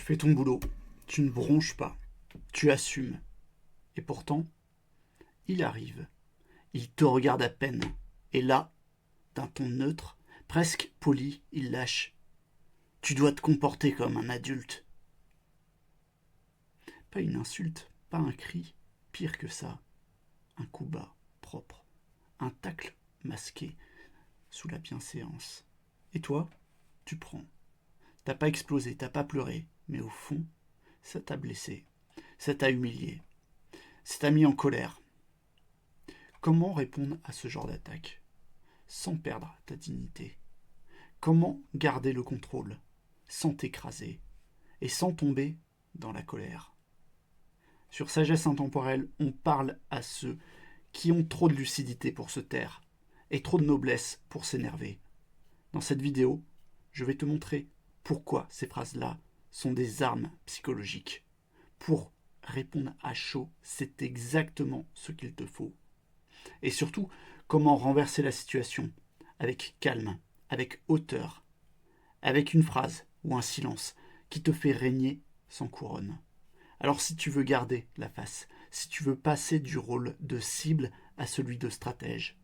fais ton boulot, tu ne bronches pas, tu assumes. Et pourtant, il arrive, il te regarde à peine, et là, d'un ton neutre, presque poli, il lâche. Tu dois te comporter comme un adulte. Pas une insulte, pas un cri, pire que ça, un coup bas, propre, un tacle masqué sous la bienséance. Et toi, tu prends. T'as pas explosé, t'as pas pleuré, mais au fond, ça t'a blessé, ça t'a humilié, ça t'a mis en colère. Comment répondre à ce genre d'attaque sans perdre ta dignité? Comment garder le contrôle sans t'écraser et sans tomber dans la colère? Sur Sagesse Intemporelle, on parle à ceux qui ont trop de lucidité pour se taire et trop de noblesse pour s'énerver. Dans cette vidéo, je vais te montrer pourquoi ces phrases-là sont des armes psychologiques. Pour répondre à chaud, c'est exactement ce qu'il te faut. Et surtout, comment renverser la situation avec calme, avec hauteur, avec une phrase ou un silence qui te fait régner sans couronne. Alors si tu veux garder la face, si tu veux passer du rôle de cible à celui de stratège,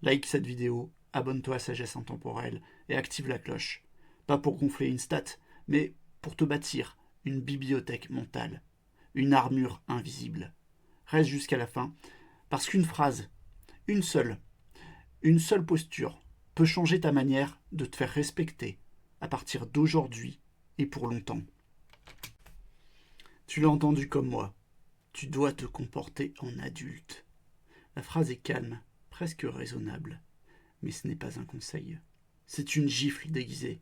like cette vidéo, abonne-toi à Sagesse Intemporelle et active la cloche. Pas pour gonfler une stat, mais pour te bâtir une bibliothèque mentale, une armure invisible. Reste jusqu'à la fin, parce qu'une phrase, une seule posture peut changer ta manière de te faire respecter à partir d'aujourd'hui et pour longtemps. Tu l'as entendu comme moi. Tu dois te comporter en adulte. La phrase est calme, presque raisonnable. Mais ce n'est pas un conseil. C'est une gifle déguisée.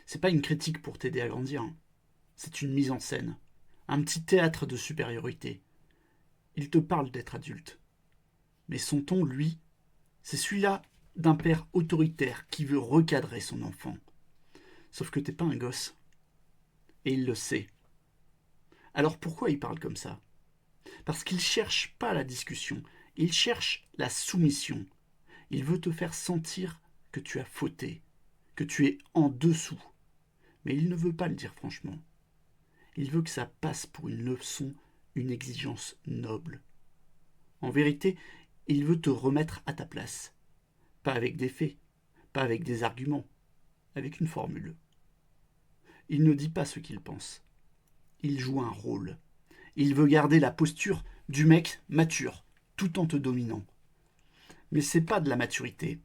C'est pas une critique pour t'aider à grandir. C'est une mise en scène. Un petit théâtre de supériorité. Il te parle d'être adulte. Mais son ton, lui, c'est celui-là d'un père autoritaire qui veut recadrer son enfant. Sauf que t'es pas un gosse. Et il le sait. Alors pourquoi il parle comme ça? Parce qu'il cherche pas la discussion, il cherche la soumission. Il veut te faire sentir que tu as fauté, que tu es en dessous. Mais il ne veut pas le dire franchement. Il veut que ça passe pour une leçon, une exigence noble. En vérité, il veut te remettre à ta place. Pas avec des faits, pas avec des arguments, avec une formule. Il ne dit pas ce qu'il pense. Il joue un rôle. Il veut garder la posture du mec mature, tout en te dominant. Mais c'est pas de la maturité.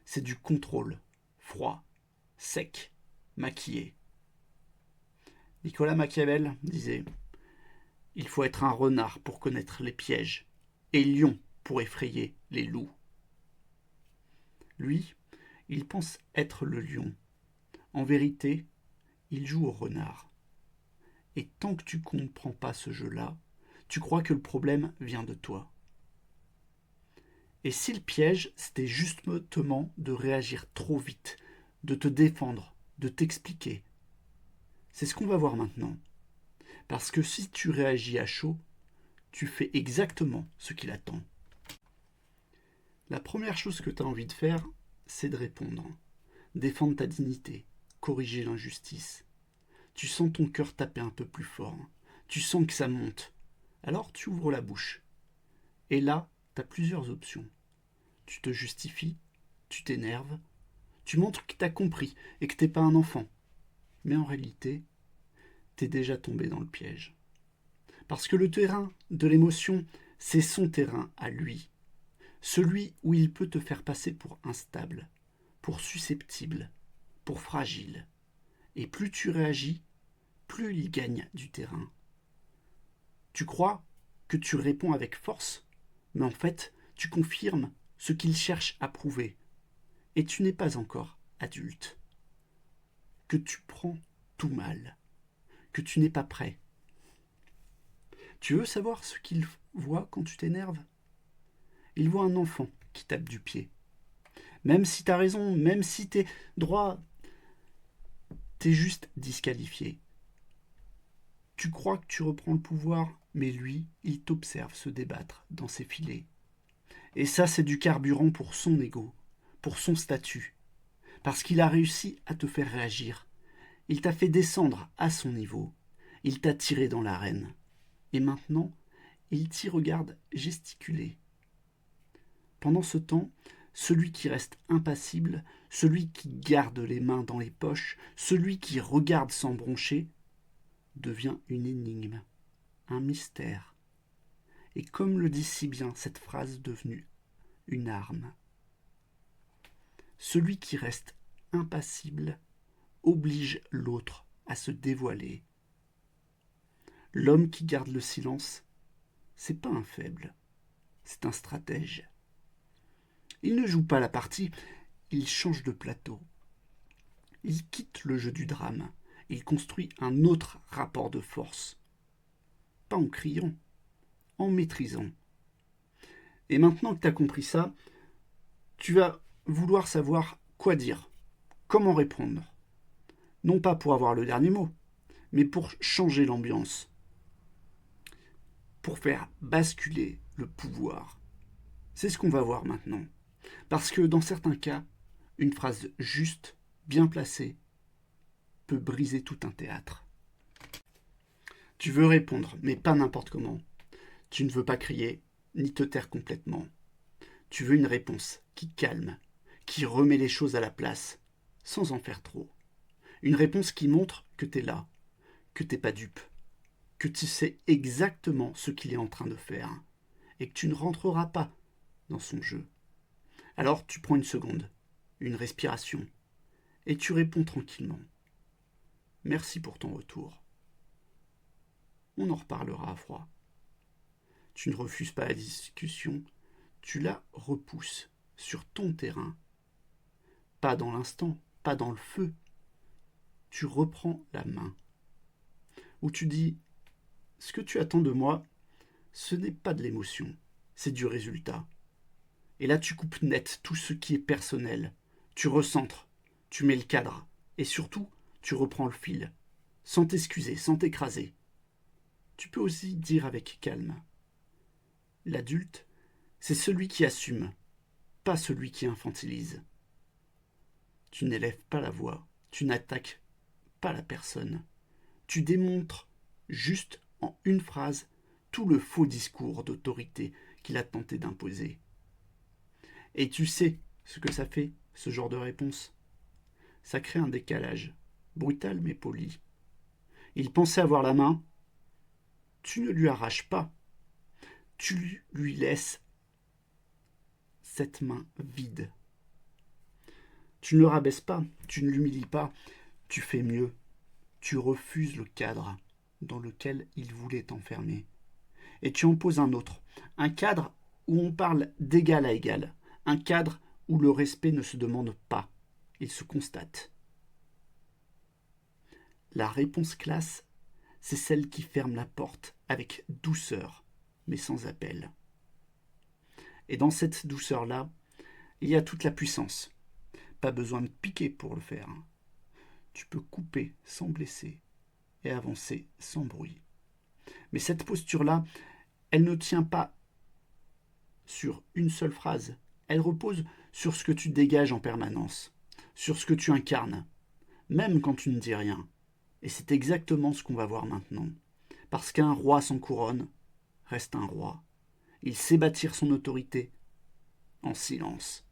C'est du contrôle, froid, sec, maquillé. Nicolas Machiavel disait « Il faut être un renard pour connaître les pièges, et lion pour effrayer les loups. » Lui, il pense être le lion. En vérité, il joue au renard. Et tant que tu ne comprends pas ce jeu-là, tu crois que le problème vient de toi. Et si le piège, c'était justement de réagir trop vite, de te défendre, de t'expliquer? C'est ce qu'on va voir maintenant. Parce que si tu réagis à chaud, tu fais exactement ce qu'il attend. La première chose que tu as envie de faire, c'est de répondre. Défendre ta dignité, corriger l'injustice. Tu sens ton cœur taper un peu plus fort. Tu sens que ça monte. Alors tu ouvres la bouche. Et là, tu as plusieurs options. Tu te justifies, tu t'énerves, tu montres que tu as compris et que tu n'es pas un enfant. Mais en réalité, tu es déjà tombé dans le piège. Parce que le terrain de l'émotion, c'est son terrain à lui. Celui où il peut te faire passer pour instable, pour susceptible, pour fragile. Et plus tu réagis, plus il gagne du terrain. Tu crois que tu réponds avec force, mais en fait, tu confirmes ce qu'il cherche à prouver. Et tu n'es pas encore adulte. Que tu prends tout mal. Que tu n'es pas prêt. Tu veux savoir ce qu'il voit quand tu t'énerves? Il voit un enfant qui tape du pied. Même si t'as raison, même si t'es droit, t'es juste disqualifié. Tu crois que tu reprends le pouvoir, mais lui, il t'observe se débattre dans ses filets. Et ça, c'est du carburant pour son ego, pour son statut. Parce qu'il a réussi à te faire réagir. Il t'a fait descendre à son niveau. Il t'a tiré dans l'arène. Et maintenant, il t'y regarde gesticuler. Pendant ce temps, celui qui reste impassible, celui qui garde les mains dans les poches, celui qui regarde sans broncher, devient une énigme, un mystère. Et comme le dit si bien cette phrase devenue une arme. Celui qui reste impassible oblige l'autre à se dévoiler. L'homme qui garde le silence, c'est pas un faible, c'est un stratège. Il ne joue pas la partie, il change de plateau. Il quitte le jeu du drame, il construit un autre rapport de force. Pas en criant, en maîtrisant. Et maintenant que tu as compris ça, tu vas vouloir savoir quoi dire, comment répondre. Non pas pour avoir le dernier mot, mais pour changer l'ambiance, pour faire basculer le pouvoir. C'est ce qu'on va voir maintenant. Parce que dans certains cas, une phrase juste, bien placée, peut briser tout un théâtre. Tu veux répondre, mais pas n'importe comment. Tu ne veux pas crier, ni te taire complètement. Tu veux une réponse qui calme, qui remet les choses à la place, sans en faire trop. Une réponse qui montre que t'es là, que t'es pas dupe, que tu sais exactement ce qu'il est en train de faire, et que tu ne rentreras pas dans son jeu. Alors tu prends une seconde, une respiration, et tu réponds tranquillement. Merci pour ton retour. On en reparlera à froid. Tu ne refuses pas la discussion, tu la repousses sur ton terrain. Pas dans l'instant, pas dans le feu. Tu reprends la main. Où tu dis, ce que tu attends de moi, ce n'est pas de l'émotion, c'est du résultat. Et là, tu coupes net tout ce qui est personnel. Tu recentres, tu mets le cadre. Et surtout, tu reprends le fil. Sans t'excuser, sans t'écraser. Tu peux aussi dire avec calme. L'adulte, c'est celui qui assume, pas celui qui infantilise. Tu n'élèves pas la voix, tu n'attaques pas la personne. Tu démontres juste en une phrase tout le faux discours d'autorité qu'il a tenté d'imposer. Et tu sais ce que ça fait, ce genre de réponse. Ça crée un décalage, brutal mais poli. Il pensait avoir la main, tu ne lui arraches pas, tu lui laisses cette main vide. Tu ne le rabaisses pas, tu ne l'humilies pas, tu fais mieux, tu refuses le cadre dans lequel il voulait t'enfermer. Et tu en poses un autre, un cadre où on parle d'égal à égal, un cadre où le respect ne se demande pas, il se constate. La réponse classe, c'est celle qui ferme la porte avec douceur, mais sans appel. Et dans cette douceur-là, il y a toute la puissance. Pas besoin de piquer pour le faire. Tu peux couper sans blesser et avancer sans bruit. Mais cette posture-là, elle ne tient pas sur une seule phrase. Elle repose sur ce que tu dégages en permanence, sur ce que tu incarnes, même quand tu ne dis rien. Et c'est exactement ce qu'on va voir maintenant. Parce qu'un roi sans couronne reste un roi. Il sait bâtir son autorité en silence.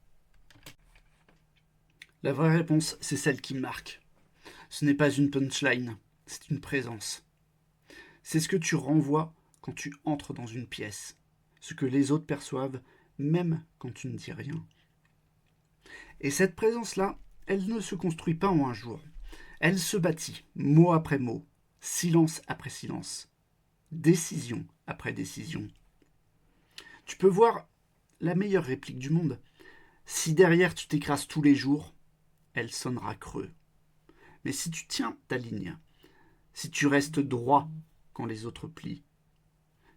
La vraie réponse, c'est celle qui marque. Ce n'est pas une punchline, c'est une présence. C'est ce que tu renvoies quand tu entres dans une pièce, ce que les autres perçoivent même quand tu ne dis rien. Et cette présence-là, elle ne se construit pas en un jour. Elle se bâtit, mot après mot, silence après silence, décision après décision. Tu peux voir la meilleure réplique du monde. Si derrière tu t'écrases tous les jours, elle sonnera creux. Mais si tu tiens ta ligne, si tu restes droit quand les autres plient,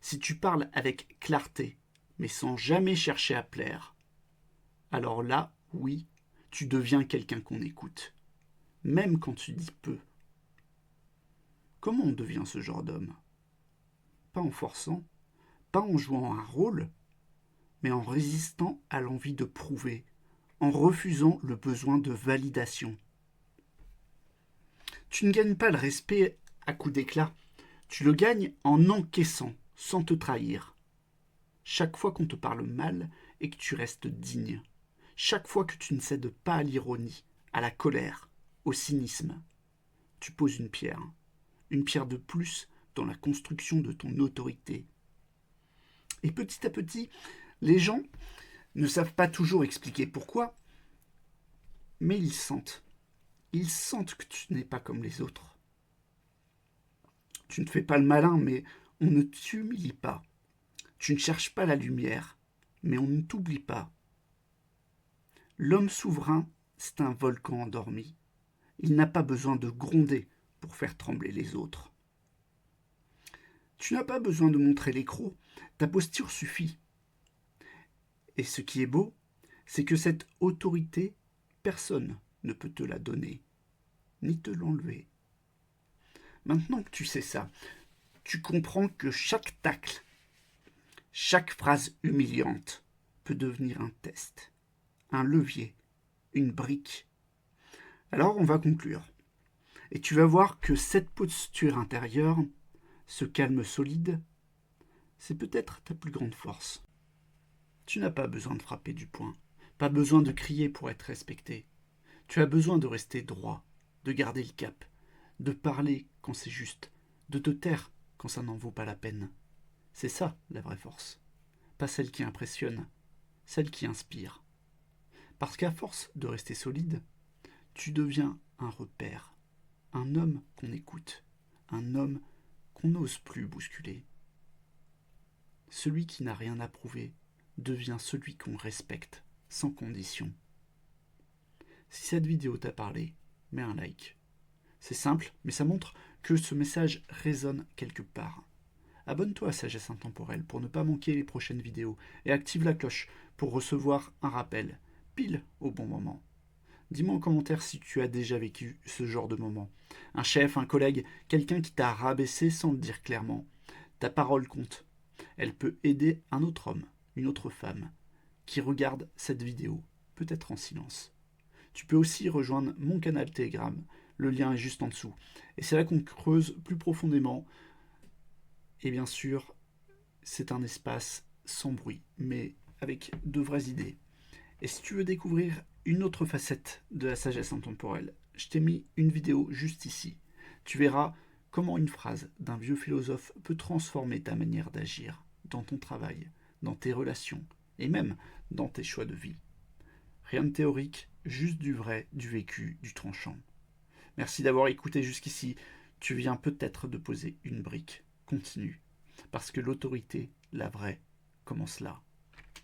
si tu parles avec clarté, mais sans jamais chercher à plaire, alors là, oui, tu deviens quelqu'un qu'on écoute, même quand tu dis peu. Comment on devient ce genre d'homme? Pas en forçant, pas en jouant un rôle, mais en résistant à l'envie de prouver, en refusant le besoin de validation. Tu ne gagnes pas le respect à coups d'éclat. Tu le gagnes en encaissant, sans te trahir. Chaque fois qu'on te parle mal et que tu restes digne. Chaque fois que tu ne cèdes pas à l'ironie, à la colère, au cynisme. Tu poses une pierre de plus dans la construction de ton autorité. Et petit à petit, les gens ne savent pas toujours expliquer pourquoi, mais ils sentent. Ils sentent que tu n'es pas comme les autres. Tu ne fais pas le malin, mais on ne t'humilie pas. Tu ne cherches pas la lumière, mais on ne t'oublie pas. L'homme souverain, c'est un volcan endormi. Il n'a pas besoin de gronder pour faire trembler les autres. Tu n'as pas besoin de montrer l'écrou, ta posture suffit. Et ce qui est beau, c'est que cette autorité, personne ne peut te la donner, ni te l'enlever. Maintenant que tu sais ça, tu comprends que chaque tacle, chaque phrase humiliante peut devenir un test, un levier, une brique. Alors on va conclure. Et tu vas voir que cette posture intérieure, ce calme solide, c'est peut-être ta plus grande force. Tu n'as pas besoin de frapper du poing, pas besoin de crier pour être respecté. Tu as besoin de rester droit, de garder le cap, de parler quand c'est juste, de te taire quand ça n'en vaut pas la peine. C'est ça la vraie force. Pas celle qui impressionne, celle qui inspire. Parce qu'à force de rester solide, tu deviens un repère, un homme qu'on écoute, un homme qu'on n'ose plus bousculer. Celui qui n'a rien à prouver devient celui qu'on respecte, sans condition. Si cette vidéo t'a parlé, mets un like. C'est simple, mais ça montre que ce message résonne quelque part. Abonne-toi à Sagesse Intemporelle pour ne pas manquer les prochaines vidéos et active la cloche pour recevoir un rappel, pile au bon moment. Dis-moi en commentaire si tu as déjà vécu ce genre de moment. Un chef, un collègue, quelqu'un qui t'a rabaissé sans le dire clairement. Ta parole compte. Elle peut aider un autre homme, une autre femme, qui regarde cette vidéo, peut-être en silence. Tu peux aussi rejoindre mon canal Telegram, le lien est juste en dessous. Et c'est là qu'on creuse plus profondément. Et bien sûr, c'est un espace sans bruit, mais avec de vraies idées. Et si tu veux découvrir une autre facette de la sagesse intemporelle, je t'ai mis une vidéo juste ici. Tu verras comment une phrase d'un vieux philosophe peut transformer ta manière d'agir dans ton travail, dans tes relations et même dans tes choix de vie. Rien de théorique, juste du vrai, du vécu, du tranchant. Merci d'avoir écouté jusqu'ici. Tu viens peut-être de poser une brique. Continue. Parce que l'autorité, la vraie, commence là.